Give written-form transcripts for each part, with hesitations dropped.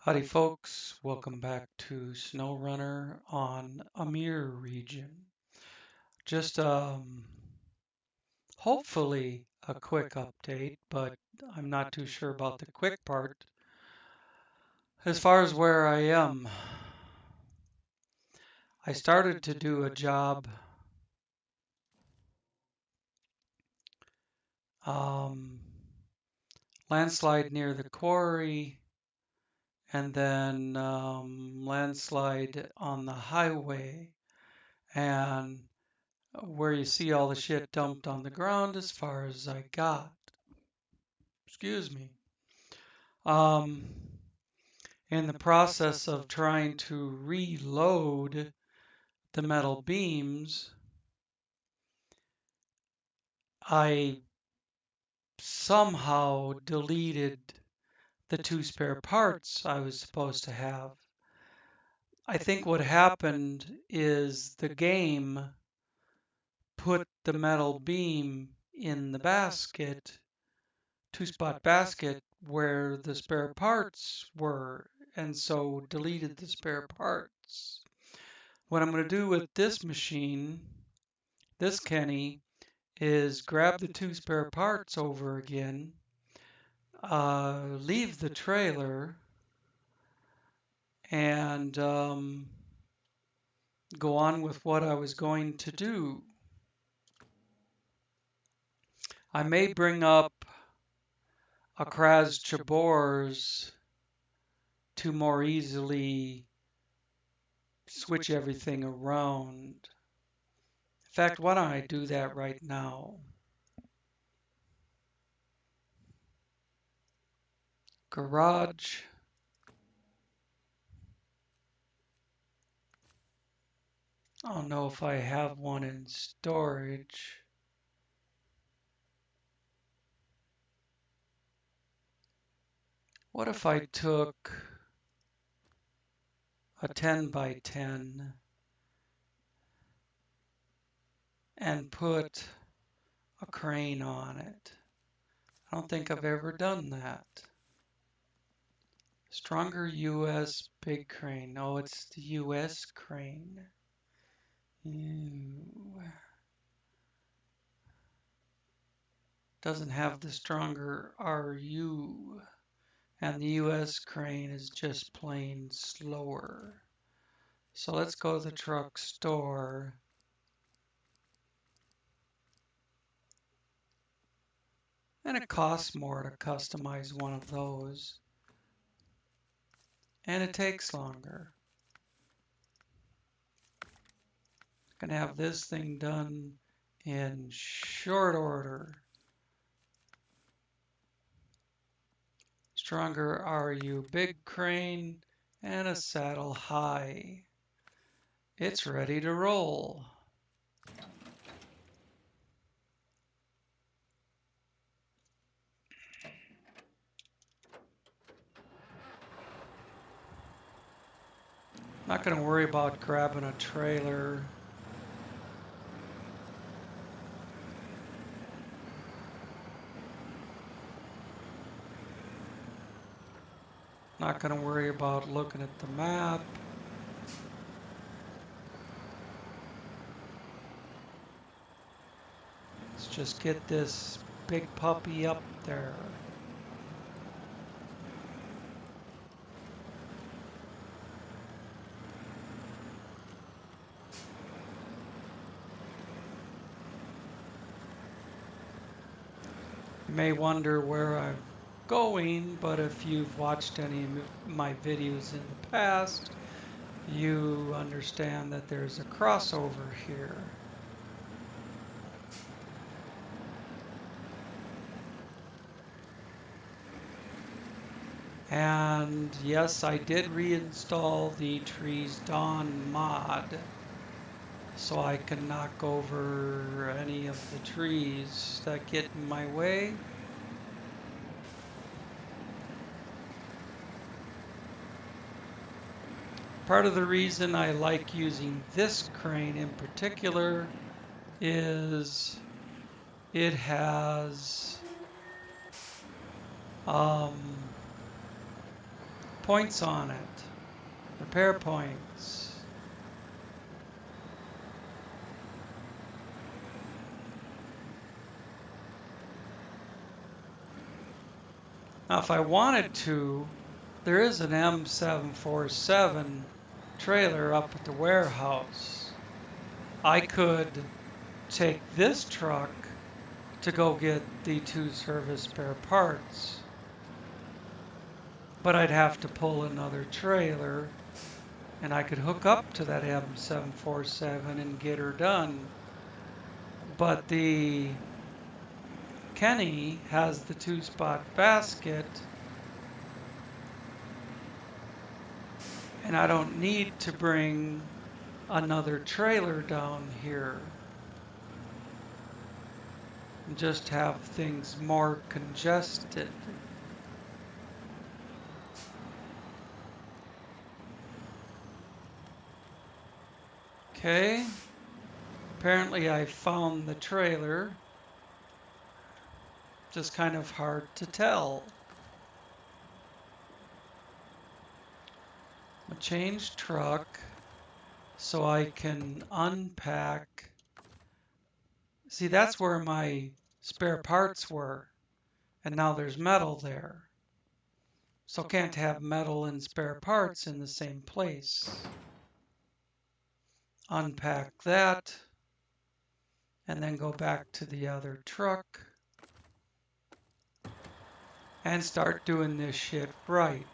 Howdy folks, welcome back to SnowRunner on Amir region. Just hopefully a quick update, but I'm not too sure about the quick part. As far as where I am, I started to do a job um, landslide near the quarry and then landslide on the highway, and where you see all the shit dumped on the ground as far as I got. Excuse me. Um, in the process of trying to reload the metal beams, I somehow deleted the two spare parts I was supposed to have. I think what happened is the game put the metal beam in the basket, two-spot basket, where the spare parts were, and so deleted the spare parts. What I'm going to do with this machine, this Kenny, is grab the two spare parts over again, leave the trailer, and go on with what I was going to do. I may bring up Akraz Chabor's to more easily switch everything around. In fact, why don't I do that right now? Garage. I don't know if I have one in storage. What if I took a 10 by 10 and put a crane on it? I don't think I've ever done that. Stronger US big crane. Oh, it's the US crane. Ew. Doesn't have the stronger RU. And the US crane is just plain slower. So let's go to the truck store. And it costs more to customize one of those. And it takes longer. Gonna have this thing done in short order. Stronger RU big crane and a saddle high. It's ready to roll. Not gonna worry about grabbing a trailer. Not gonna worry about looking at the map. Let's just get this big puppy up there. You may wonder where I'm going, but if you've watched any of my videos in the past, you understand that there's a crossover here. And yes, I did reinstall the Trees Dawn mod, so I can knock over any of the trees that get in my way. Part of the reason I like using this crane in particular is it has points on it. Repair points. Now, if I wanted to, there is an M747 trailer up at the warehouse. I could take this truck to go get the 2 service spare parts, but I'd have to pull another trailer, and I could hook up to that M747 and get her done. But the Kenny has the 2-spot basket, and I don't need to bring another trailer down here and just have things more congested. Okay, apparently I found the trailer. Just kind of hard to tell. I'm gonna change truck so I can unpack. See, that's where my spare parts were, and now there's metal there. So can't have metal and spare parts in the same place. Unpack that, and then go back to the other truck and start doing this shit right.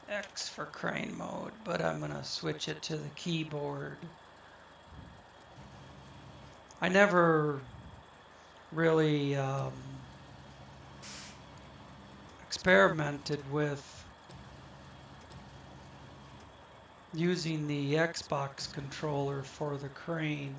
X for crane mode, but I'm gonna switch it to the keyboard. I never really experimented with using the Xbox controller for the crane.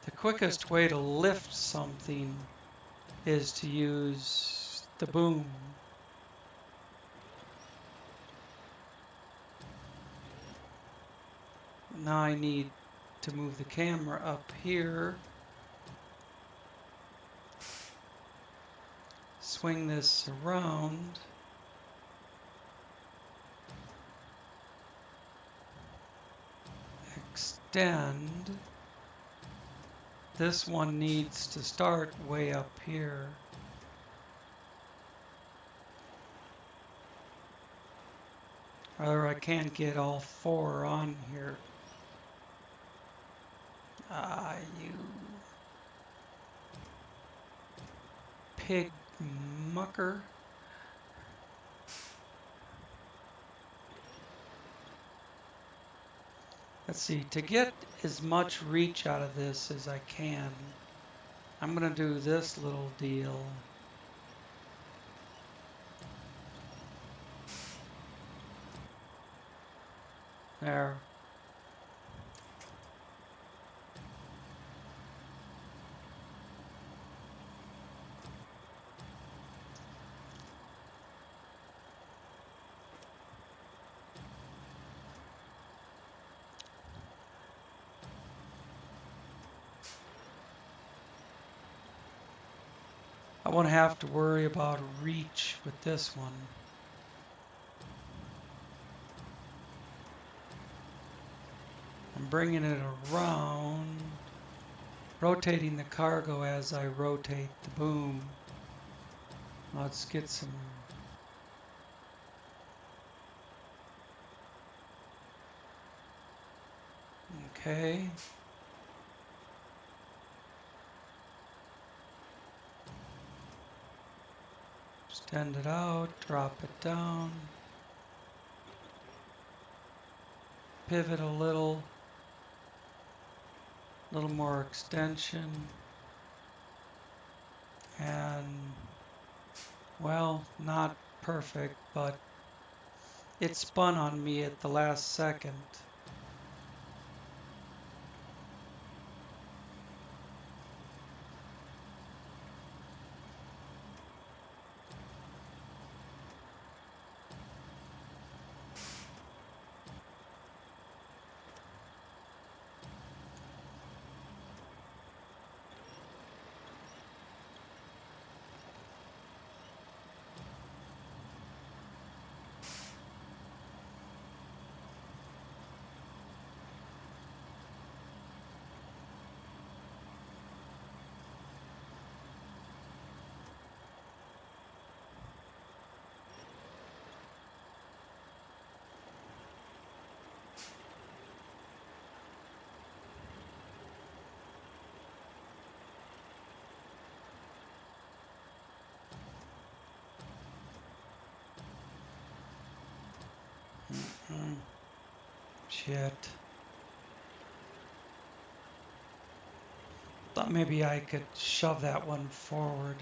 The quickest way to lift something is to use the boom. Now I need to move the camera up here. Swing this around. Extend. This one needs to start way up here. Or I can't get all 4 on here. Ah, you pig mucker. Let's see, to get as much reach out of this as I can, I'm gonna do this little deal. There. I won't have to worry about reach with this one. I'm bringing it around, rotating the cargo as I rotate the boom. Let's get some. Okay. Extend it out, drop it down. Pivot a little more extension. And, well, not perfect, but it spun on me at the last second. Shit. Thought maybe I could shove that one forward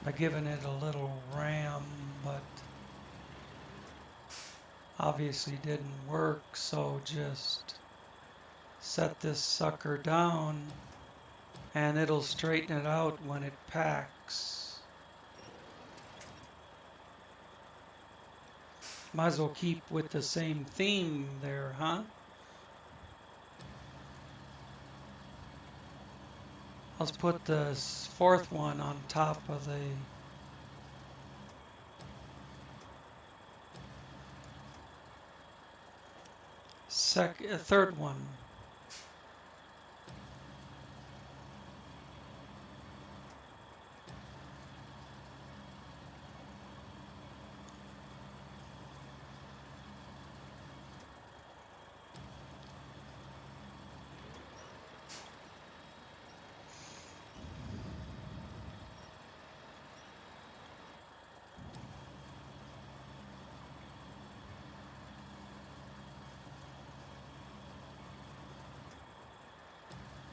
by giving it a little ram, but obviously didn't work, so just set this sucker down and it'll straighten it out when it packs. Might as well keep with the same theme there, huh? Let's put the fourth one on top of the third one.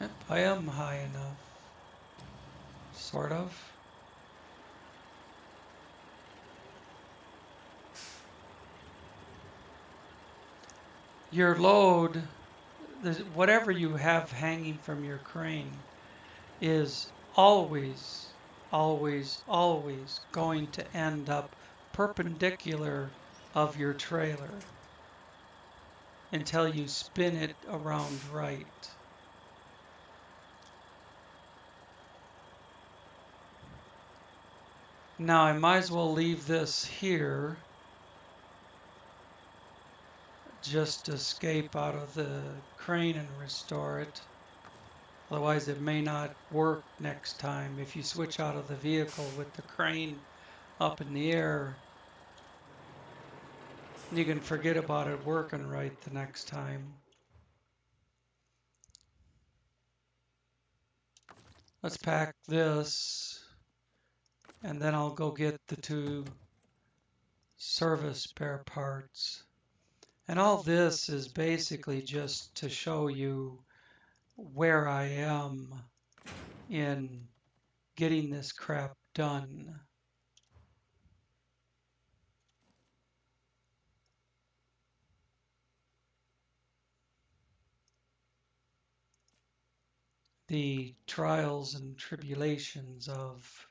Yep, I am high enough. Sort of. Your load, whatever you have hanging from your crane, is always, always, always going to end up perpendicular of your trailer until you spin it around right. Now I might as well leave this here just to escape out of the crane and restore it. Otherwise it may not work next time if you switch out of the vehicle with the crane up in the air. You can forget about it working right the next time. Let's pack this, and then I'll go get the 2 service spare parts. And all this is basically just to show you where I am in getting this crap done. The trials and tribulations of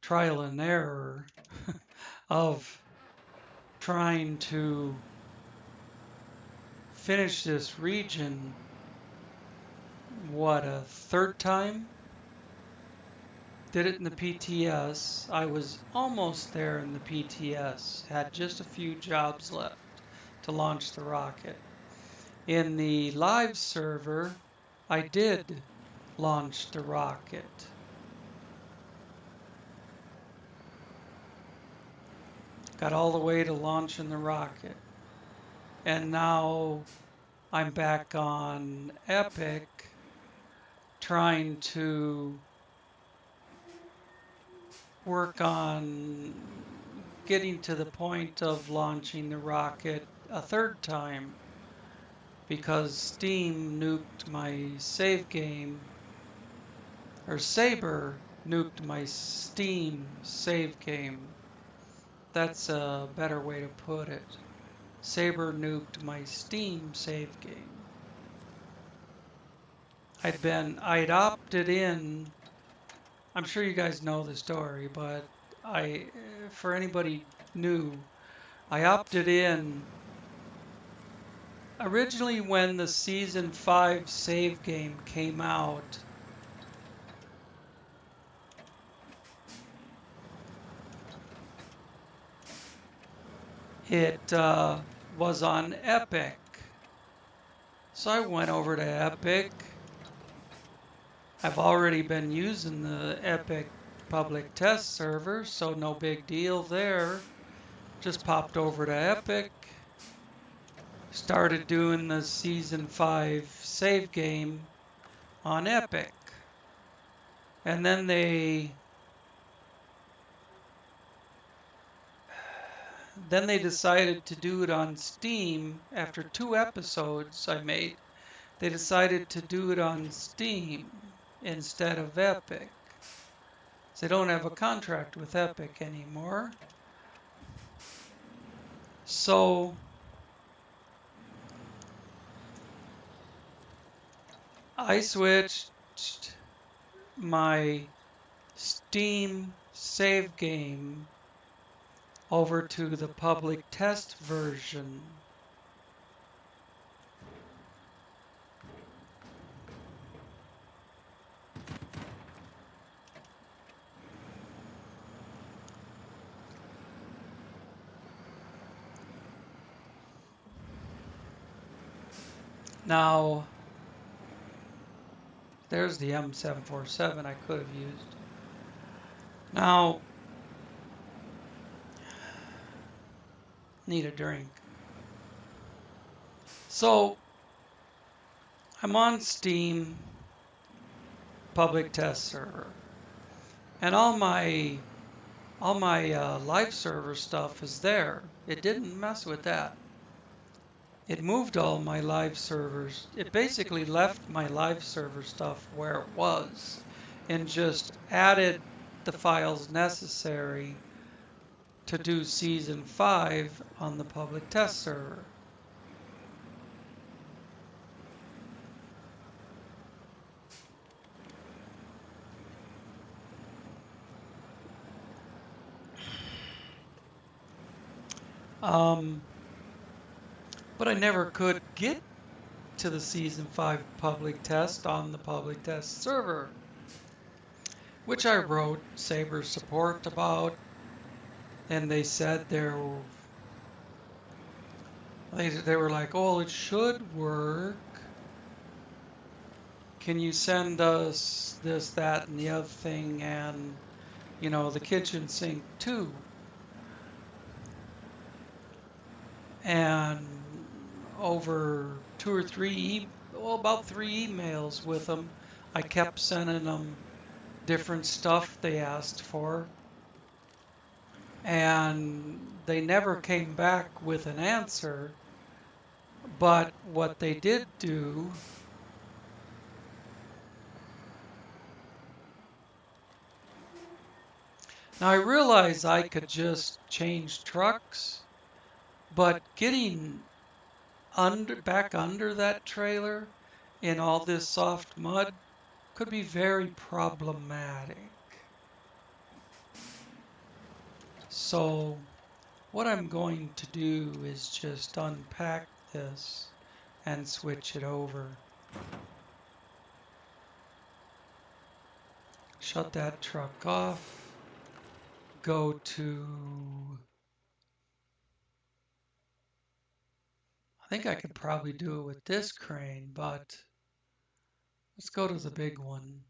trial and error of trying to finish this region, what, a third time? Did it in the PTS. I was almost there in the PTS, had just a few jobs left to launch the rocket. In the live server, I did launch the rocket. Got all the way to launching the rocket. And now I'm back on Epic trying to work on getting to the point of launching the rocket a third time because Steam nuked my save game, or Saber nuked my Steam save game. That's a better way to put it. Saber nuked my Steam save game. I'd opted in, I'm sure you guys know the story, but for anybody new, I opted in originally when the season 5 save game came out. It was on Epic. So I went over to Epic. I've already been using the Epic public test server, so no big deal there. Just popped over to Epic, started doing the season 5 save game on Epic. And then then they decided to do it on Steam. After 2 episodes I made, they decided to do it on Steam instead of Epic. They don't have a contract with Epic anymore. So I switched my Steam save game over to the public test version. Now, there's the M747 I could have used. Now, need a drink. So, I'm on Steam public test server, and all my live server stuff is there. It didn't mess with that. It moved all my live servers. It basically left my live server stuff where it was and just added the files necessary to do season 5 on the public test server. But I never could get to the season 5 public test on the public test server, which I wrote Saber support about, and they said they were like, "Oh, it should work. Can you send us this, that, and the other thing, and the kitchen sink too?" And over two or three, about 3 emails with them, I kept sending them different stuff they asked for, and they never came back with an answer. But what they did do, now I realized I could just change trucks, but getting back under that trailer in all this soft mud could be very problematic. So what I'm going to do is just unpack this and switch it over. Shut that truck off. Go to, I think I could probably do it with this crane, but let's go to the big one.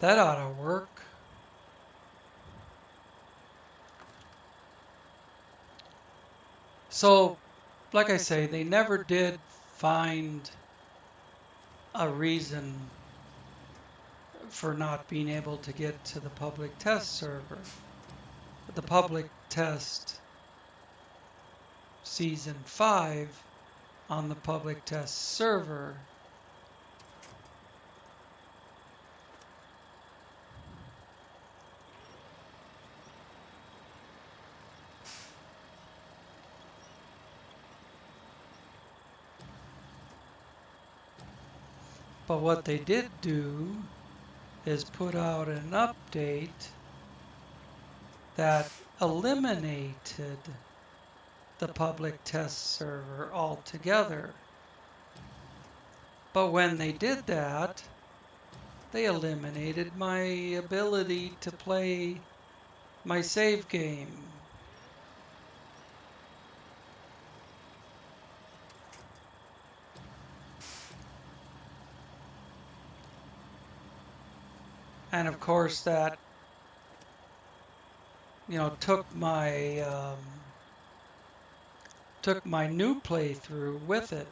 That ought to work. So, like I say, they never did find a reason for not being able to get to the public test server. The public test season 5 on the public test server. But what they did do is put out an update that eliminated the public test server altogether. But when they did that, they eliminated my ability to play my save game. And of course that took my new playthrough with it.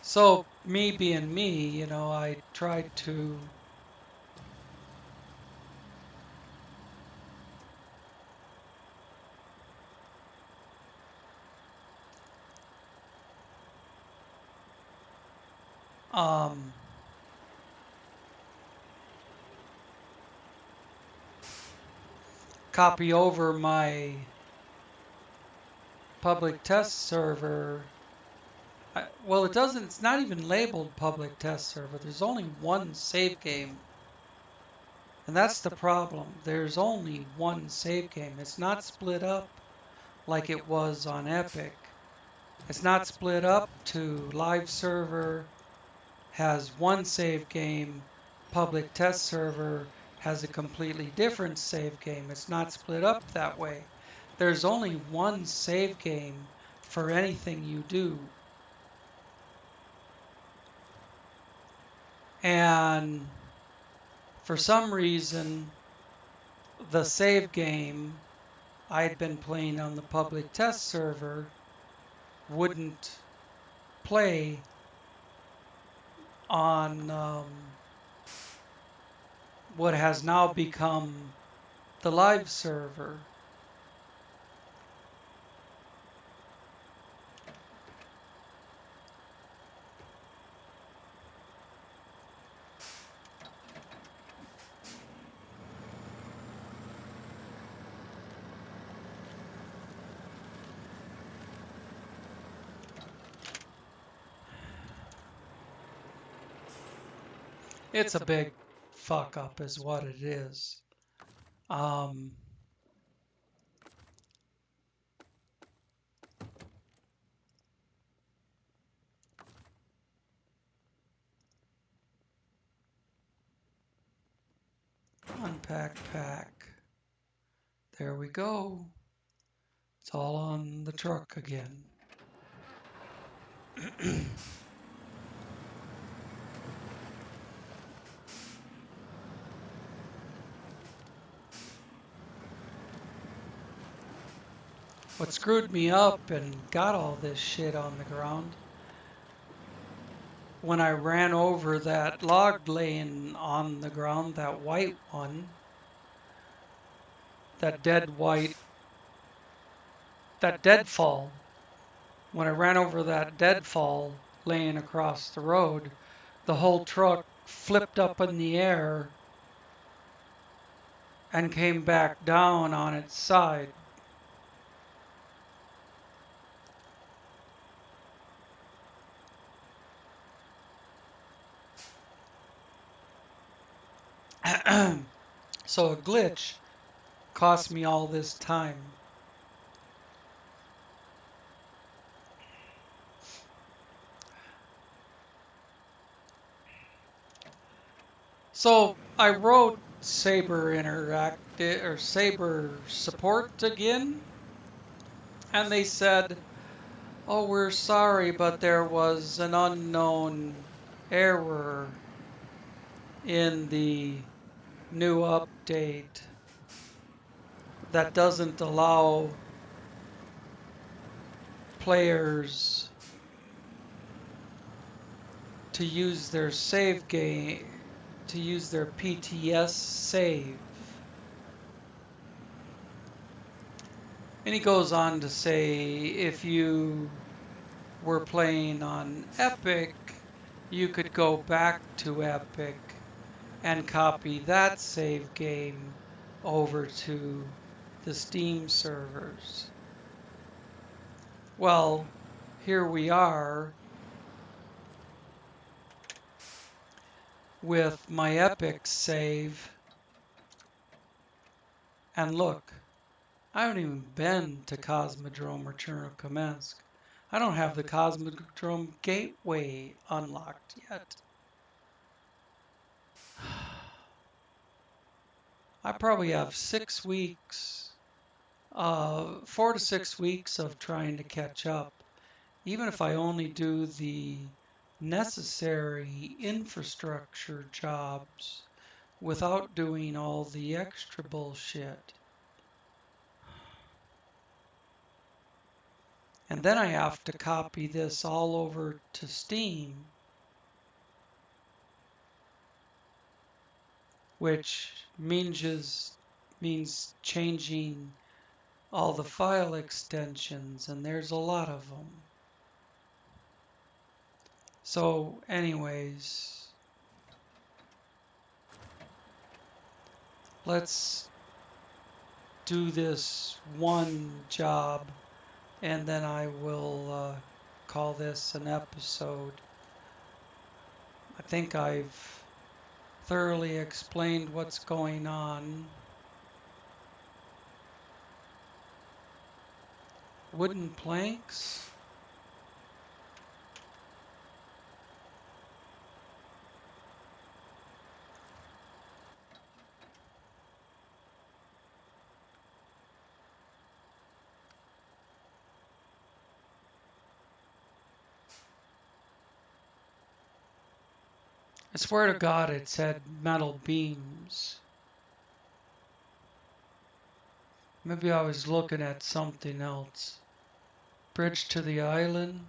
So me being me, I tried to um, copy over my public test server. Well, it's not even labeled public test server. There's only one save game. And that's the problem. There's only one save game. It's not split up like it was on Epic. It's not split up to live server has one save game, public test server has a completely different save game. It's not split up that way. There's only one save game for anything you do. And for some reason, the save game I'd been playing on the public test server wouldn't play on what has now become the live server. It's a big fuck up is what it is. Um, Unpack pack. There we go. It's all on the truck again. What screwed me up and got all this shit on the ground, when I ran over that log laying on the ground, that white one, that dead white, that deadfall, when I ran over that deadfall laying across the road, the whole truck flipped up in the air and came back down on its side. So a glitch cost me all this time. So I wrote Saber Interactive or Saber Support again, and they said, "Oh, we're sorry, but there was an unknown error in the new update that doesn't allow players to use their save game, to use their PTS save." And he goes on to say, if you were playing on Epic, you could go back to Epic and copy that save game over to the Steam servers. Well, here we are with my Epic save, and look, I haven't even been to Cosmodrome Return of Kamensk. I don't have the Cosmodrome gateway unlocked yet. I probably have 6 weeks, 4 to 6 weeks of trying to catch up, even if I only do the necessary infrastructure jobs without doing all the extra bullshit. And then I have to copy this all over to Steam, which means changing all the file extensions, and there's a lot of them. So anyways, let's do this one job, and then I will call this an episode. I think I've thoroughly explained what's going on. Wooden planks. I swear to God it said metal beams. Maybe I was looking at something else. Bridge to the island.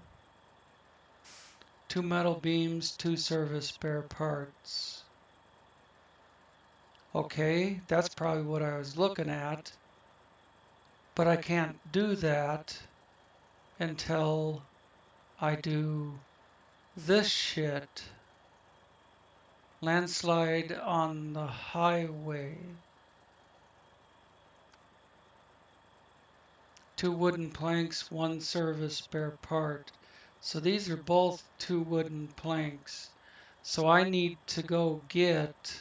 2 metal beams, 2 service spare parts. Okay, that's probably what I was looking at. But I can't do that until I do this shit. Landslide on the highway. 2 wooden planks, 1 service spare part. So these are both 2 wooden planks. So I need to go get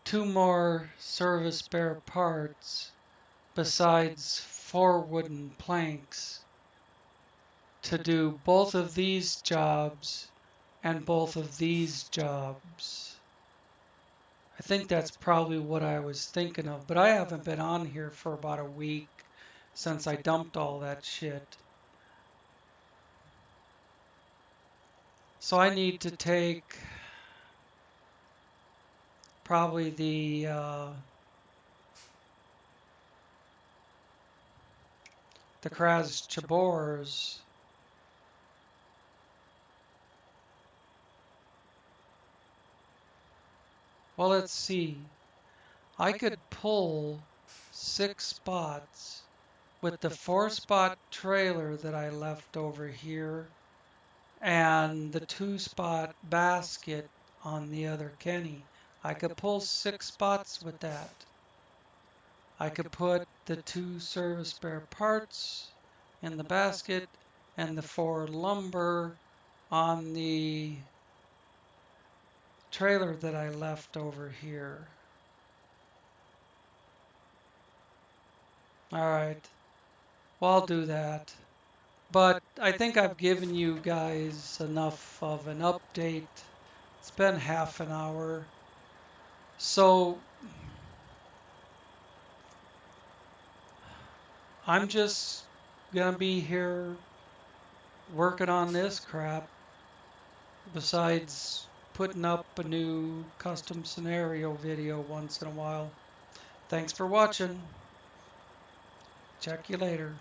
2 more service spare parts besides 4 wooden planks to do both of these jobs and both of these jobs. I think that's probably what I was thinking of, but I haven't been on here for about a week since I dumped all that shit. So I need to take probably the Kras Chabors. Well, let's see. I could pull 6 spots with the 4-spot trailer that I left over here and the 2-spot basket on the other Kenny. I could pull 6 spots with that. I could put the 2 service spare parts in the basket and the 4 lumber on the trailer that I left over here. All right, well, I'll do that. But I think I've given you guys enough of an update. It's been half an hour. So I'm just gonna be here working on this crap besides putting up a new custom scenario video once in a while. Thanks for watching. Check you later.